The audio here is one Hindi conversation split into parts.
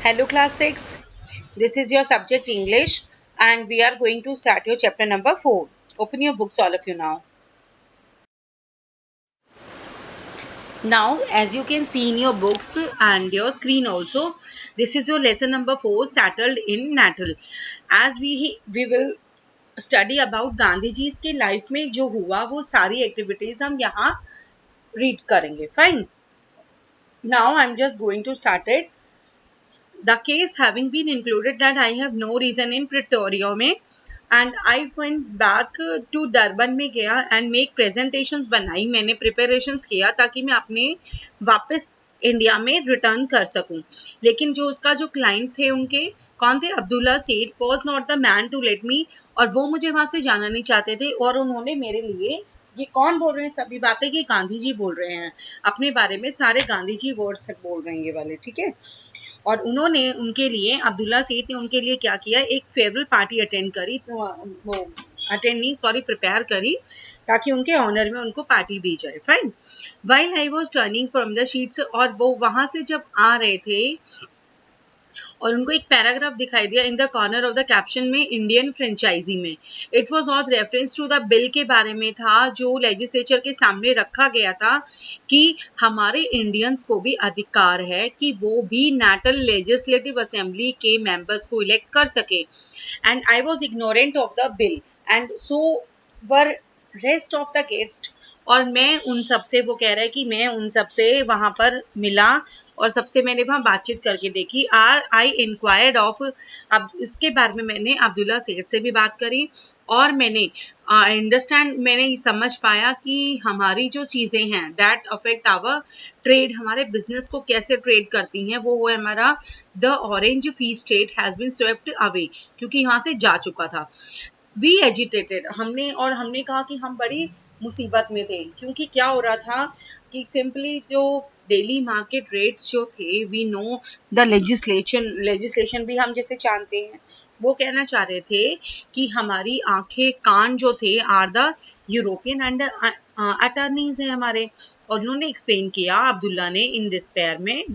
Hello class 6th. This is your subject English and we are going to start your chapter number 4. Open your books all of you now. Now as you can see in your books and your screen also, this is your lesson number 4 settled in Natal. As we will study about Gandhi ji के लाइफ में जो हुआ वो सारी एक्टिविटीज हम यहाँ रीड करेंगे. Fine. Now I'm just going to start it. The case having been included that I have no reason in Pretoria में and I went back to Durban में गया and make presentations बनाई. मैंने preparations किया ताकि मैं अपने वापस इंडिया में रिटर्न कर सकूं. लेकिन जो उसका जो क्लाइंट थे उनके कौन थे, Abdullah Seth was not the man to let me, और वो मुझे वहां से जाना नहीं चाहते थे. और उन्होंने मेरे लिए, ये कौन बोल रहे हैं सभी बातें, कि गांधी जी बोल रहे हैं अपने बारे में, सारे गांधी जी वर्ड्स बोल रहे हैं ये वाले, ठीक है. और उन्होंने उनके लिए, अब्दुल्ला सेठ ने उनके लिए क्या किया, एक फेयरवेल पार्टी अटेंड करी, वो अटेंड नहीं सॉरी प्रिपेयर करी ताकि उनके ऑनर में उनको पार्टी दी जाए. Fine. While I was turning from the sheets, और वो वहां से जब आ रहे थे और उनको एक पैराग्राफ दिखाई दिया in the corner of the caption में, इंडियन फ्रेंचाइजी में. It was all reference to the bill के बारे में था जो लेजिस्लेचर के सामने रखा गया था कि हमारे इंडियंस को भी अधिकार है कि वो भी नेशनल लेजिस्लेटिव असेंबली के मेंबर्स को इलेक्ट कर सके. And I was ignorant of the bill and so were rest of the guest. और मैं उन सबसे, वो कह रहा है कि मैं उन सबसे वहां पर मिला और सबसे मैंने वहां बातचीत करके देखी. आई इंक्वायर्ड ऑफ, अब इसके बारे में मैंने अब्दुल्ला सेठ से भी बात करी और मैंने अंडरस्टैंड, मैंने समझ पाया कि हमारी जो चीज़ें हैं दैट अफेक्ट आवर ट्रेड, हमारे बिजनेस को कैसे ट्रेड करती हैं, वो है हमारा the orange free state has been swept away, क्योंकि यहाँ से जा चुका था. वी एजिटेटेड, हमने कहा कि हम बड़ी मुसीबत में थे, क्योंकि क्या हो रहा था कि सिंपली जो डेली मार्केट रेट्स जो थे, वी नो द लेजिस्लेशन भी हम जैसे जानते हैं, वो कहना चाह रहे थे कि हमारी आंखें कान जो थे are the European and attorneys हैं हमारे. और उन्होंने एक्सप्लेन किया अब्दुल्ला ने इन डिस्पेयर में,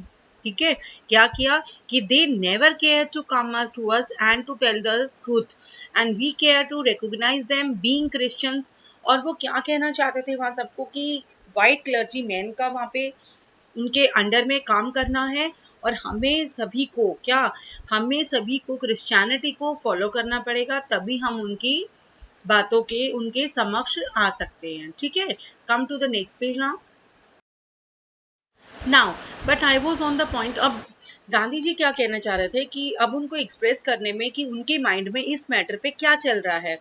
ठीक है, क्या किया कि they never care to come to us and to tell the truth and we care to recognise them being Christians. और वो क्या कहना चाहते थे वहाँ सबको कि वाइट क्लर्जी मैन का वहाँ पे उनके अंडर में काम करना है और हमें सभी को क्रिश्चियनिटी को फॉलो करना पड़ेगा, तभी हम उनकी बातों के उनके समक्ष आ सकते हैं. ठीक है, come to the next page now. But I was on the point. अब गांधी जी क्या कहना चाह रहे थे कि अब उनको एक्सप्रेस करने में कि उनके माइंड में इस मैटर पे क्या चल रहा है.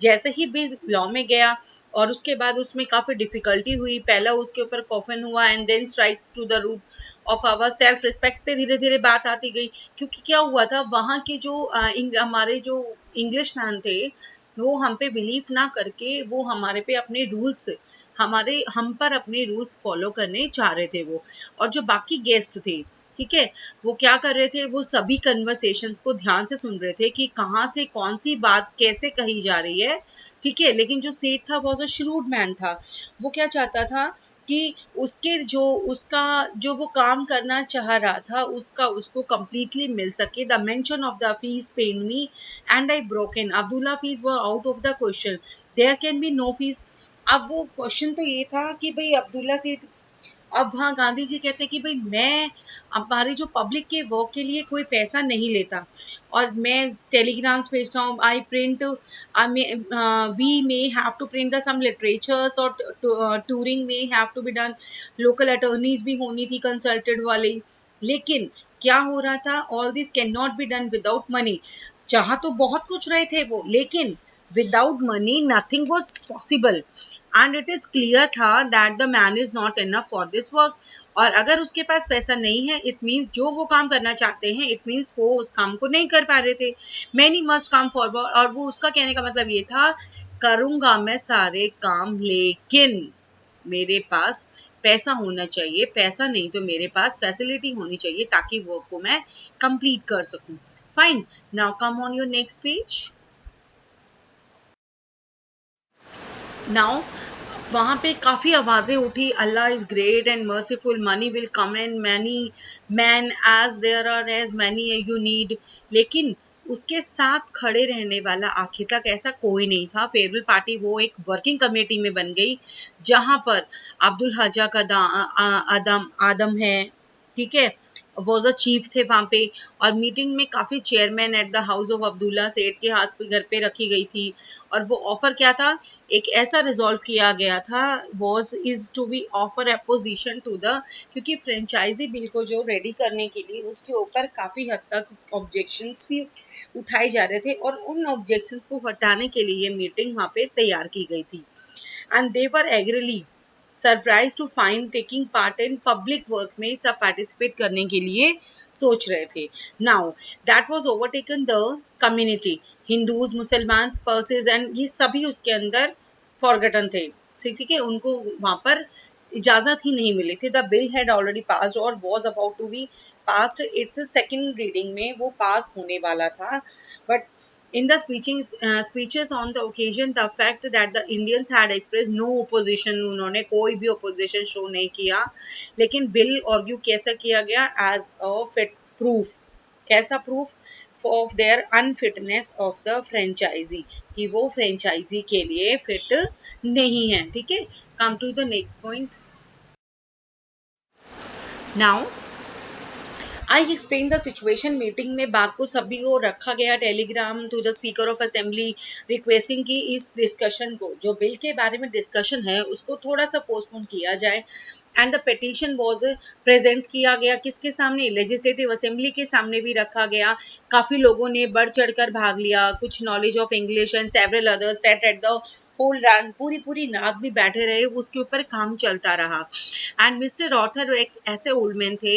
जैसे ही बिल लॉ में गया और उसके बाद उसमें काफ़ी डिफिकल्टी हुई, पहला उसके ऊपर कॉफन हुआ and then strikes to the root of our self respect पे धीरे धीरे बात आती गई. क्योंकि क्या हुआ था, वहाँ के जो हमारे जो इंग्लिश मैन थे वो हम पे बिलीव ना करके वो हमारे पे अपने रूल्स, हम पर अपने रूल्स फॉलो करने चाह रहे थे वो. और जो बाकी गेस्ट थे, ठीक है, वो क्या कर रहे थे, वो सभी कन्वर्सेशंस को ध्यान से सुन रहे थे कि कहाँ से कौन सी बात कैसे कही जा रही है. ठीक है, लेकिन जो सेठ था वॉज अ श्रूड मैन था. वो क्या चाहता था कि उसका जो वो काम करना चाह रहा था उसको completely मिल सके. The mention of the fees pain me and I broken. Abdullah fees were out of the question, there can be no fees. अब वो क्वेश्चन तो ये था कि भाई अब्दुल्ला सेठ, अब वहाँ गांधी जी कहते हैं कि भाई मैं हमारी जो पब्लिक के वर्क के लिए कोई पैसा नहीं लेता और मैं टेलीग्राम्स भेजता हूँ, I print, we may have to print the some literatures और टूरिंग में have to be done. Local attorneys भी होनी थी कंसल्टेड वाली. लेकिन क्या हो रहा था, all this can not be done without money. चाह तो बहुत कुछ रहे थे वो, लेकिन without money nothing was possible. And it is clear था that the man is not enough for this work. और अगर उसके पास पैसा नहीं है, इट मीन्स जो वो काम करना चाहते हैं, इट मीन्स वो उस काम को नहीं कर पा रहे थे. Many must come forward. और वो उसका कहने का मतलब ये था, करूंगा मैं सारे काम लेकिन मेरे पास पैसा होना चाहिए, पैसा नहीं तो मेरे पास फैसिलिटी होनी चाहिए ताकि वर्क को मैं कंप्लीट कर सकूं. Fine. Now come on your next page. Now वहाँ पे काफ़ी आवाज़ें उठी, Allah is great and merciful, money will come and many man as there are as many you need, लेकिन उसके साथ खड़े रहने वाला आखिर तक ऐसा कोई नहीं था। फेयरवेल पार्टी वो एक वर्किंग कमेटी में बन गई, जहाँ पर अब्दुल हजा का आदम आदम है, ठीक है, वॉज अ चीफ थे वहाँ पे। और मीटिंग में काफ़ी chairman at the house of Abdullah सेठ के हाथ पे घर पे रखी गई थी। और वो ऑफर क्या था, एक ऐसा रिजॉल्व किया गया था, was is to be offer opposition to the, क्योंकि फ्रेंचाइजी बिल को जो रेडी करने के लिए उसके ऊपर काफ़ी हद तक ऑब्जेक्शंस भी उठाए जा रहे थे, और उन ऑब्जेक्शंस को हटाने के लिए ये मीटिंग वहाँ पे तैयार की गई थी। And they were agreeably surprise to find taking part in public work में सब पार्टिसिपेट करने के लिए सोच रहे थे। Now that was overtaken the community, Hindus, मुसलमान, पर्सेज एंड ये सभी उसके अंदर फॉरगटन थे, ठीक है, उनको वहां पर इजाजत ही नहीं मिली थी। The bill had already passed और was about to be passed, its second reading में वो पास होने वाला था। But in the speeches on the occasion, the fact that the Indians had expressed no opposition, उन्होंने कोई भी opposition show नहीं किया, लेकिन बिल आर्ग्यू कैसा किया गया, as a fit proof, कैसा proof of their unfitness of the franchisee, कि वो franchisee के लिए fit नहीं है, ठीक है। come to the next point now, I explain the situation. Meeting में बात को सभी को रखा गया, telegram to the speaker of assembly requesting कि इस डिस्कशन को, जो बिल के बारे में डिस्कशन है, उसको थोड़ा सा पोस्टपोन किया जाए। And the petition was present किया गया, किसके सामने, लेजिस्लेटिव असेंबली के सामने भी रखा गया। काफ़ी लोगों ने बढ़ चढ़कर भाग लिया, कुछ knowledge of English and several others set at the whole रात, पूरी रात भी बैठे रहे, उसके ऊपर काम चलता रहा। एंड मिस्टर रॉथर एक ऐसे ओल्ड मैन थे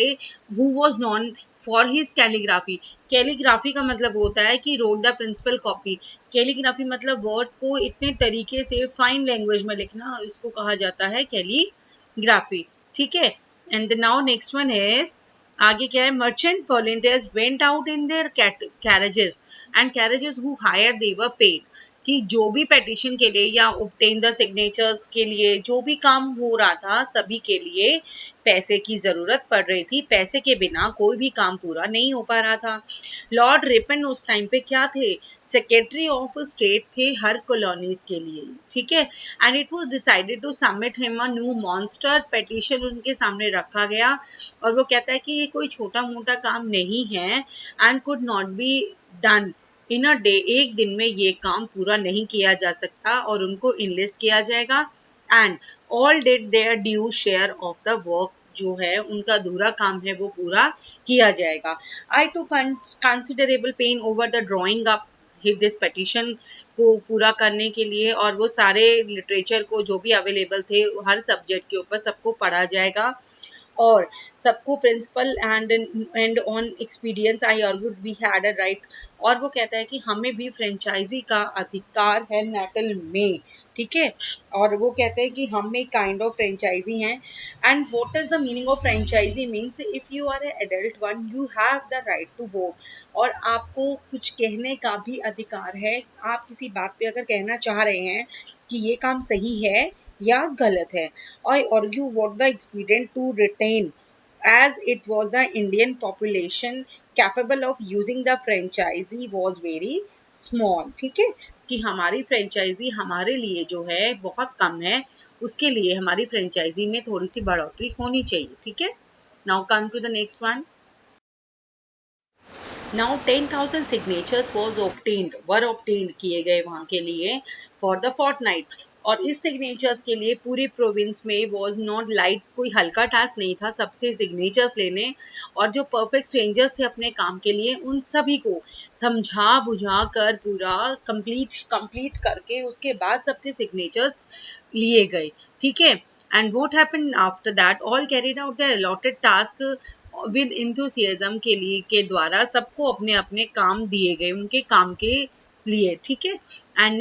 who was known for his calligraphy. Calligraphy का मतलब होता है कि rode the principal copy. Calligraphy मतलब वर्ड्स को इतने तरीके से फाइन लैंग्वेज में लिखना, इसको कहा जाता है कैलीग्राफी, ठीक है। And now next one is, आगे क्या है, merchant volunteers went out in their carriages and carriages who hire they were paid, कि जो भी पेटिशन के लिए या ऑब्टेन द सिग्नेचर्स के लिए जो भी काम हो रहा था, सभी के लिए पैसे की जरूरत पड़ रही थी, पैसे के बिना कोई भी काम पूरा नहीं हो पा रहा था। लॉर्ड रिपन उस टाइम पे क्या थे, सेक्रेटरी ऑफ स्टेट थे हर कॉलोनीज के लिए, ठीक है। And it was decided to submit him a new monster petition, उनके सामने रखा गया, और वो कहता है कि ये कोई छोटा मोटा काम नहीं है, and could not be done in a day, एक दिन में ये काम पूरा नहीं किया जा सकता, और उनको इनलिस्ट किया जाएगा। And all did there due share of the work, जो है उनका अधूरा काम है वो पूरा किया जाएगा। I too considerable pain over the drawing up this petition को पूरा करने के लिए, और वो सारे लिटरेचर को जो भी अवेलेबल थे हर सब्जेक्ट के ऊपर सबको पढ़ा जाएगा, और सबको principal and on experience I argued we had a right. और वो कहता है कि हमें भी फ्रेंचाइजी का अधिकार है नेटल में, ठीक है। और वो कहते हैं कि हम एक काइंड ऑफ फ्रेंचाइजी हैं। And what is the meaning of franchise means, if you are a adult one you have the right to vote, और आपको कुछ कहने का भी अधिकार है। आप किसी बात पे अगर कहना चाह रहे हैं कि ये काम सही है या गलत है। I argue what the expedient to retain, as it was the Indian population capable of using the franchisee was very small, ठीक है, कि हमारी फ्रेंचाइजी हमारे लिए जो है बहुत कम है, उसके लिए हमारी फ्रेंचाइजी में थोड़ी सी बढ़ोतरी होनी चाहिए, ठीक है। Now come to the next one. Now 10,000 signatures were obtained किए गए वहाँ के लिए फॉर द फोर्टनाइट, और इस सिग्नेचर्स के लिए पूरी प्रोविंस में वॉज नॉट लाइट, कोई हल्का टास्क नहीं था सबसे सिग्नेचर्स लेने। और जो परफेक्ट स्ट्रेंजर्स थे अपने काम के लिए, उन सभी को समझा बुझा कर पूरा कंप्लीट करके उसके बाद सबके सिग्नेचर्स लिए गए, ठीक है। And what happened after that, all carried out the allotted task with enthusiasm के द्वारा सबको अपने अपने काम दिए गए उनके काम के लिए, ठीक है। And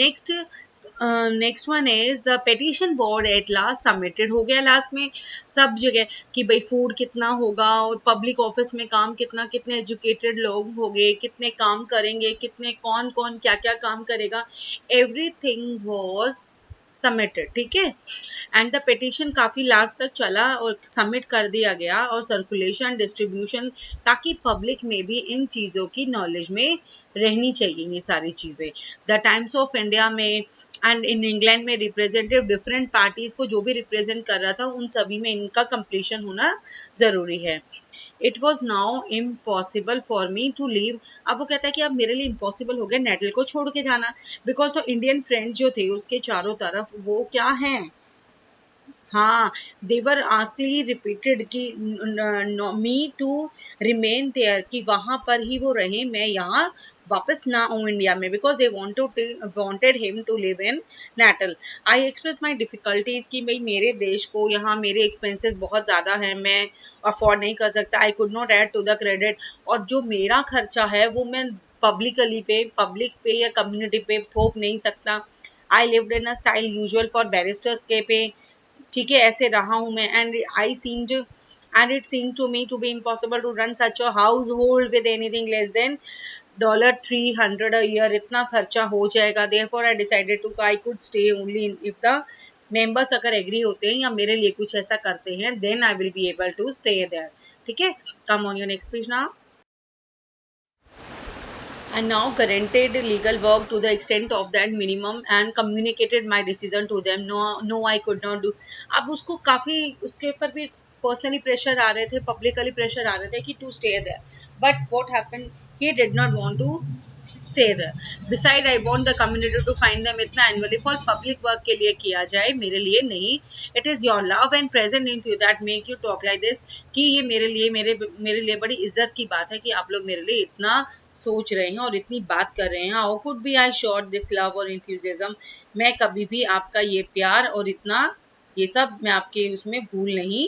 next one is the petition board at last submitted, हो गया लास्ट में सब जगह कि भाई फूड कितना होगा, और पब्लिक ऑफिस में काम कितना, कितने एजुकेटेड लोग होंगे, कितने काम करेंगे, कितने कौन कौन क्या क्या काम करेगा, एवरीथिंग वाज सबमिटेड, ठीक है। एंड द पिटिशन काफ़ी लास्ट तक चला और सबमिट कर दिया गया और सर्कुलेशन डिस्ट्रीब्यूशन, ताकि पब्लिक में भी इन चीज़ों की नॉलेज में रहनी चाहिए ये सारी चीज़ें। द टाइम्स ऑफ इंडिया में एंड इन इंग्लैंड में रिप्रेजेंटेटिव डिफरेंट पार्टीज़ को जो भी रिप्रेजेंट कर रहा था उन सभी में इनका कंप्लीशन होना ज़रूरी है। It was now impossible for me to leave. अब वो कहता है कि अब मेरे लिए इम्पॉसिबल हो गया नेटल को छोड़ के जाना, बिकॉज तो इंडियन फ्रेंड्स जो थे उसके चारों तरफ वो क्या हैं, हाँ, देवर आस्कली रिपीटेड कि मी टू रिमेन देयर, कि वहां पर ही वो रहे, मैं यहाँ वापस ना आऊँ इंडिया में, because they wanted him to live in Natal. I express my difficulties कि भाई मेरे देश को यहाँ मेरे एक्सपेंसेस बहुत ज़्यादा हैं, मैं अफोर्ड नहीं कर सकता, I could not add to the credit, और जो मेरा खर्चा है वो मैं पब्लिक पे या कम्युनिटी पे थोप नहीं सकता। I lived in a style usual for barristers के पे, ठीक है, ऐसे रहा हूँ मैं। And it seem to me to be impossible to run such a household with anything less than $300 a year, इतना खर्चा हो जाएगा। Therefore I decided to I could stay only if the members अगर एग्री होते हैं या मेरे लिए कुछ ऐसा करते हैं, then I will be able to stay there, ठीक है। Come on your next page now. And now guaranteed legal work to the extent of that minimum and communicated my decision to them. No, I could not do. अब उसको काफ़ी उसके ऊपर भी पर्सनली प्रेशर आ रहे थे, पब्लिकली प्रेशर आ रहे थे कि to stay there, but what happened, he did not want to stay there. Beside, I want the community to find them इतना annually for public work के लिए किया जाए, मेरे लिए नहीं. It is your love and present in you that make you talk like this, कि ये मेरे लिए बड़ी इज्जत की बात है कि आप लोग मेरे लिए इतना सोच रहे हैं और इतनी बात कर रहे हैं. How could be I short this love or enthusiasm, मैं कभी भी आपका ये प्यार और इतना ये सब मैं आपके उसमें भूल नहीं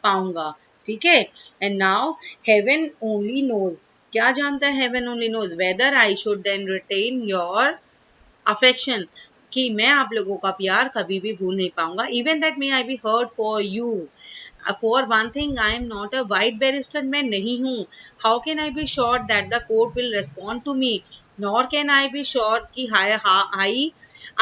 पाऊंगा, ठीक है. And now heaven only knows, क्या जानता है heaven only knows whether I should then retain your affection, कि मैं आप लोगों का प्यार कभी भी भूल नहीं पाऊंगा. Even that may I be heard for you. For one thing, I am not a white barrister, मैं नहीं हूँ. How can I be sure that the court will respond to me? Nor can I be sure कि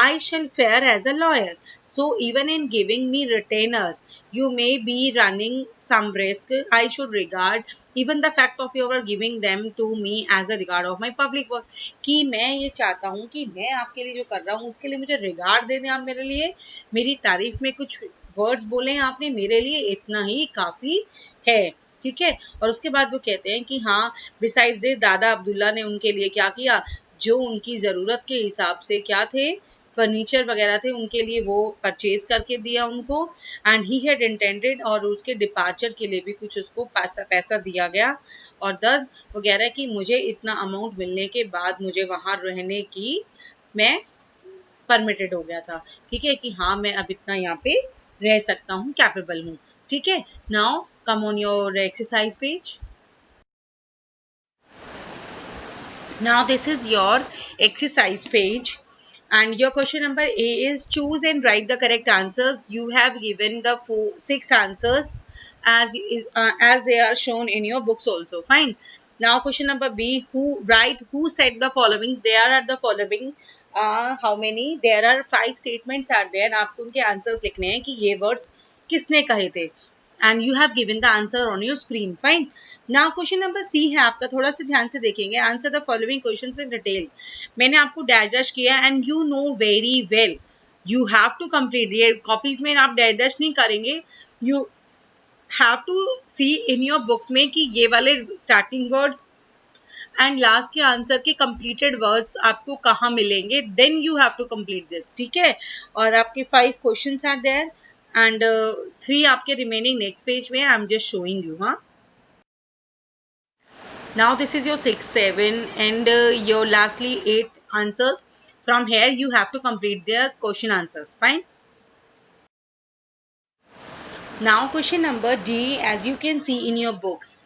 I shall fare as a lawyer. So even in giving me retainers, you may be running some risk. I should regard even the fact of your giving them to me as a regard of my public work. कि मैं ये चाहता हूँ कि मैं आपके लिए जो कर रहा हूँ उसके लिए मुझे रिगार्ड दे दें आप, मेरे लिए मेरी तारीफ में कुछ वर्ड्स बोले आपने, मेरे लिए इतना ही काफ़ी है, ठीक है. और उसके बाद वो कहते हैं कि हाँ, बिसाइड्स दादा अब्दुल्ला ने उनके लिए क्या किया, जो उनकी ज़रूरत के हिसाब से क्या थे, फर्नीचर वगैरह थे, उनके लिए वो परचेज करके दिया उनको. एंड ही हैड इंटेंडेड, और उसके डिपार्चर के लिए भी कुछ उसको पैसा दिया गया. और 10 वो कह रहा है कि मुझे इतना अमाउंट मिलने के बाद मुझे वहाँ रहने की मैं परमिटेड हो गया था, ठीक है, कि हाँ मैं अब इतना यहाँ पे रह सकता हूँ, कैपेबल हूँ, ठीक है. Now come on your exercise page. Now this is your exercise page, and your question number A is choose and write the correct answers. You have given the 6 answers as they are shown in your books also. Fine. Now question number B, who said the following. There are the following how many, there are 5 statements are there. आपको उनके answers लिखने हैं कि ये words किसने कहे थे, and you have given the answer on your screen. Fine. Now question number C है आपका, थोड़ा सा ध्यान से देखेंगे. Answer the following questions in detail. मैंने आपको डैश किया and you know very well. You have to complete. ये copies में आप डैश नहीं करेंगे. You have to see in your books में कि ये वाले starting words and last के आंसर के completed words आपको कहाँ मिलेंगे. Then you have to complete this. ठीक है. और आपके 5 questions are there. And 3 आपके remaining next page में. I'm just showing you, हाँ. Now this is your 6, 7 and your lastly 8 answers. From here you have to complete their question answers. Fine. Now question number D, as you can see in your books.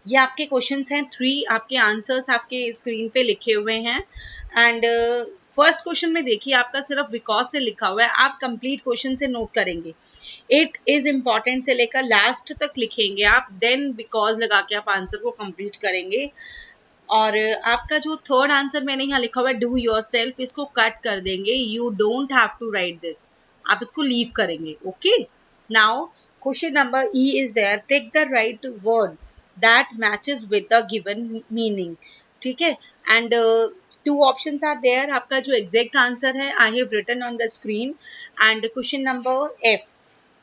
ये आपके क्वेश्चंस हैं. 3 आपके आंसर्स आपके स्क्रीन पे लिखे हुए हैं. एंड फर्स्ट क्वेश्चन में देखिए आपका सिर्फ बिकॉज से लिखा हुआ है. आप कंप्लीट क्वेश्चन से नोट करेंगे. इट इज इम्पॉर्टेंट से लेकर लास्ट तक लिखेंगे आप, देन बिकॉज लगा के आप आंसर को कंप्लीट करेंगे. और आपका जो थर्ड आंसर मैंने यहाँ लिखा हुआ है डू योर सेल्फ, इसको कट कर देंगे. You don't have to write this, आप इसको लीव करेंगे. Okay. Now question number E is there, take the right word that matches with the given meaning. ठीक है. And two options are there. आपका जो exact answer है I have written on the screen. And question number F,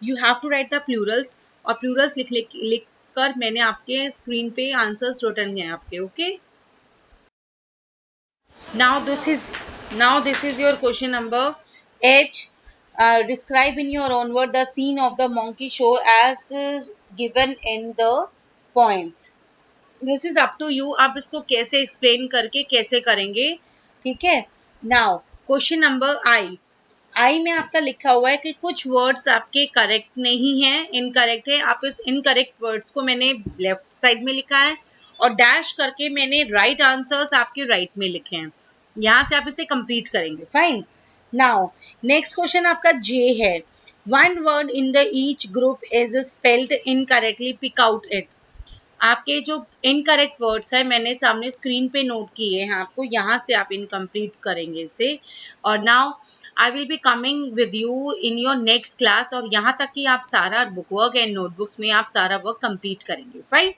you have to write the plurals. और plurals लिख कर मैंने आपके स्क्रीन पे आंसर्स रिटर्न हैं आपके. Okay. Now this is your question number H. Describe in your own word the scene of the monkey show as given in the poem. This is up to you, आप इसको कैसे एक्सप्लेन करके कैसे करेंगे. ठीक है. नाउ क्वेश्चन नंबर आई में आपका लिखा हुआ है कि कुछ वर्ड्स आपके करेक्ट नहीं है, इनकरेक्ट है. आप इस इनकरेक्ट वर्ड्स को मैंने लेफ्ट साइड में लिखा है और डैश करके मैंने राइट आंसर्स आपके राइट में लिखे हैं. यहाँ से आप इसे कंप्लीट करेंगे. फाइन. नाउ नेक्स्ट क्वेश्चन आपका जे है. One word in the each group is spelled incorrectly, pick out it. आपके जो इनकरेक्ट वर्ड्स है मैंने सामने स्क्रीन पे नोट किए हैं आपको, यहाँ से आप इनकम्प्लीट करेंगे इसे. और now I will be coming with you in your next class, और यहाँ तक कि आप सारा बुक वर्क एंड नोटबुक्स में आप सारा वर्क कंप्लीट करेंगे. फाइन.